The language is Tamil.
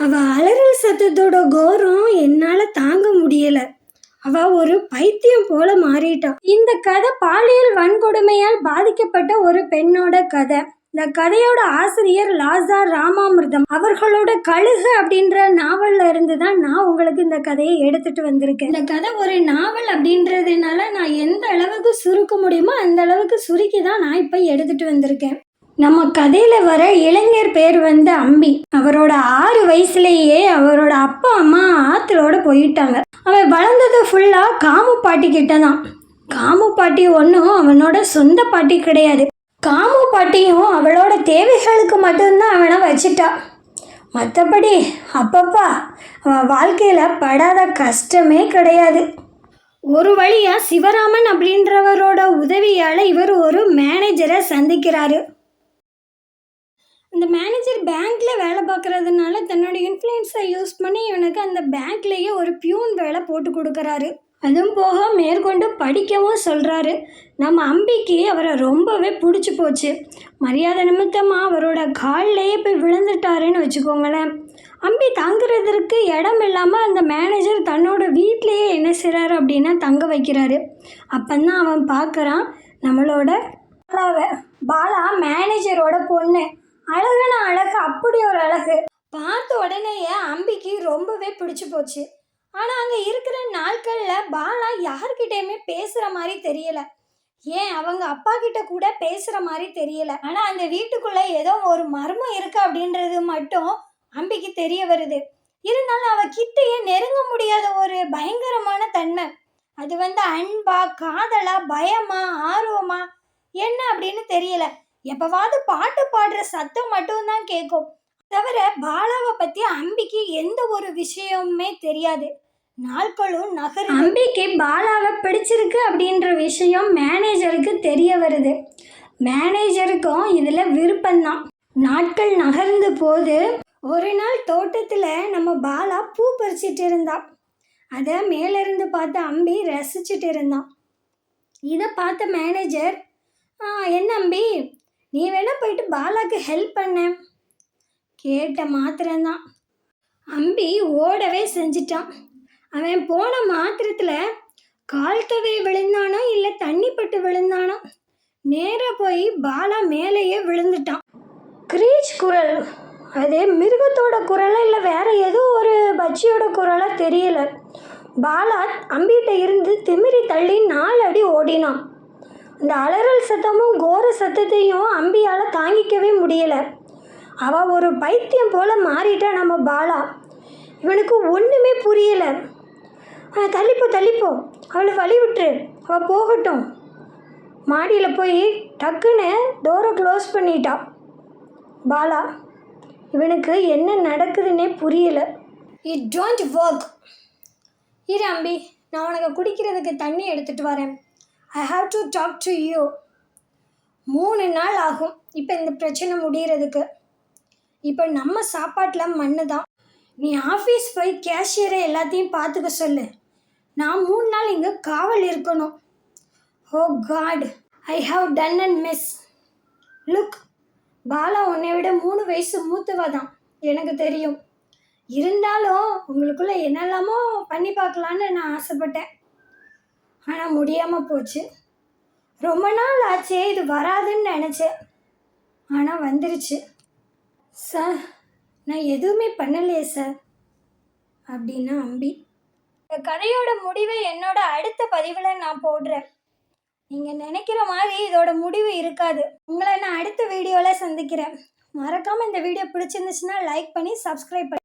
அவ அலறல் சத்தத்தோட கோரம் என்னால தாங்க முடியல. அவ ஒரு பைத்தியம் போல மாறிட்டா. இந்த கதை பாலியல் வன்கொடுமையால் பாதிக்கப்பட்ட ஒரு பெண்ணோட கதை. இந்த கதையோட ஆசிரியர் லாசா ராமாமிர்தம் அவர்களோட கழுகு அப்படின்ற நாவல்ல இருந்து தான் நான் உங்களுக்கு இந்த கதையை எடுத்துட்டு வந்திருக்கேன். இந்த கதை ஒரு நாவல் அப்படின்றதுனால நான் எந்த அளவுக்கு சுருக்க முடியுமோ அந்த அளவுக்கு சுருக்கி தான் நான் இப்போ எடுத்துட்டு வந்திருக்கேன். நம்ம கதையில வர இளைஞர் பேர் வந்து அம்பி. அவரோட 6 வயசுலேயே அவரோட அப்பா அம்மா ஆத்திரோட போயிட்டாங்க. அவன் வளர்ந்தது ஃபுல்லா காமு பாட்டி கிட்ட தான். காமு பாட்டி ஒன்றும் அவனோட சொந்த பாட்டி கிடையாது. காமு பாட்டியும் அவளோட தேவைகளுக்கு மட்டும்தான் அவனை வச்சுட்டா. மற்றபடி அப்பப்பா அவன் வாழ்க்கையில் படாத கஷ்டமே கிடையாது. ஒரு வழியா சிவராமன் அப்படின்றவரோட உதவியால் இவர் ஒரு மேனேஜரை சந்திக்கிறாரு. அந்த மேனேஜர் பேங்க்கில் வேலை பார்க்குறதுனால தன்னோட இன்ஃப்ளூயன்ஸை யூஸ் பண்ணி இவனுக்கு அந்த பேங்க்லேயே ஒரு பியூன் வேலை போட்டு கொடுக்குறாரு. அதுவும் போக மேற்கொண்டு படிக்கவும் சொல்கிறாரு. நம்ம அம்பிக்கு அவரை ரொம்பவே பிடிச்சி போச்சு. மரியாதை நிமித்தமாக அவரோட காலிலேயே போய் விழுந்துட்டாருன்னு வச்சுக்கோங்களேன். அம்பி தங்குறதுக்கு இடம் இல்லாமல் அந்த மேனேஜர் தன்னோட வீட்லேயே என்ன செய்கிறாரு அப்படின்னா தங்க வைக்கிறாரு. அப்போதான் அவன் பார்க்குறான் நம்மளோட பாலா மேனேஜரோட பொண்ணு. அழகுன அழகு, அப்படி ஒரு அழகு. பார்த்த உடனேயே அம்பிக்கு ரொம்பவே பிடிச்சி போச்சு. ஆனால் அங்கே இருக்கிற நாட்களில் பாலா யார்கிட்டையுமே பேசுகிற மாதிரி தெரியலை. ஏன் அவங்க அப்பா கிட்ட கூட பேசுகிற மாதிரி தெரியலை. ஆனால் அந்த வீட்டுக்குள்ளே ஏதோ ஒரு மர்மம் இருக்குது அப்படின்றது மட்டும் அம்பிக்கு தெரிய வருது. இருந்தாலும் அவகிட்டையே நெருங்க முடியாத ஒரு பயங்கரமான தன்மை. அது வந்து அன்பா, காதலா, பயமா, ஆர்வமா என்ன அப்படின்னு தெரியல. எப்பவாவது பாட்டு பாடுற சத்தம் மட்டும்தான் கேட்கும். தவிர பாலாவை பற்றி அம்பிக்கு எந்த ஒரு விஷயமுமே தெரியாது. நாட்களும் நகரு. அம்பிக்கு பாலாவை பிடிச்சிருக்கு அப்படின்ற விஷயம் மேனேஜருக்கு தெரிய வருது. மேனேஜருக்கும் இதில் விருப்பம்தான். நாட்கள் நகர்ந்து போது ஒரு நாள் தோட்டத்தில் நம்ம பாலா பூ பறிச்சிட்டு இருந்தான். அதை மேலேருந்து பார்த்து அம்பி ரசிச்சுட்டு இருந்தான். இதை பார்த்த மேனேஜர், என்ன அம்பி, நீ வேணா போயிட்டு பாலாக்கு ஹெல்ப் பண்ண கேட்ட மாத்திரம்தான் அம்பி ஓடவே செஞ்சிட்டான். அவன் போன மாத்திரத்தில் கால் தவறி விழுந்தானோ இல்லை தண்ணி பட்டு விழுந்தானோ, நேராக போய் பாலா மேலேயே விழுந்துட்டான். கிரீச் குரல், அது மிருகத்தோட குரலா இல்லை வேற ஏதோ ஒரு பட்சியோட குரலா தெரியல. பாலா அம்பிகிட்ட இருந்து திமிரி தள்ளி 4 அடி ஓடினான். இந்த அலறல் சத்தமும் கோர சத்தத்தையும் அம்பியால் தாங்கிக்கவே முடியலை. அவள் ஒரு பைத்தியம் போல் மாறிட்டா நம்ம பாலா. இவனுக்கு ஒன்றுமே புரியலை. தள்ளிப்போ, அவளை வழி விட்டுரு, அவள் போகட்டும். மாடியில் போய் டக்குன்னு டோரை க்ளோஸ் பண்ணிட்டா பாலா. இவனுக்கு என்ன நடக்குதுன்னே புரியலை. It don't work. இரு அம்பி, நான் உனக்கு குடிக்கிறதுக்கு தண்ணி எடுத்துகிட்டு வரேன். I have to talk to you. 3 நாள் ஆகும் இப்போ இந்த பிரச்சனை முடிகிறதுக்கு. இப்போ நம்ம சாப்பாட்டில் மண்ணு தான். நீ ஆஃபீஸ் போய் கேஷியரை எல்லாத்தையும் பார்த்துக்க சொல்லு. நான் 3 நாள் இங்கே காவல் இருக்கணும். Oh god, I have done and miss. Look, Bala உன்னை விட 3 வயசு மூத்தவா தான், எனக்கு தெரியும். இருந்தாலும் உங்களுக்குள்ளே என்னெல்லாமோ பண்ணி பார்க்கலான்னு நான் ஆசைப்பட்டேன். ஆனால் முடியாமல் போச்சு. ரொம்ப நாள் ஆச்சே இது வராதுன்னு நினச்சேன், ஆனால் வந்துருச்சு. சார், நான் எதுவுமே பண்ணலையே சார் அப்படின்னா அம்பி. இந்த கதையோட முடிவை என்னோட அடுத்த பதிவில் நான் போடுறேன். நீங்கள் நினைக்கிற மாதிரி இதோட முடிவு இருக்காது. உங்களை நான் அடுத்த வீடியோவில் சந்திக்கிறேன். மறக்காமல் இந்த வீடியோ பிடிச்சிருந்துச்சுன்னா லைக் பண்ணி சப்ஸ்கிரைப் பண்ணி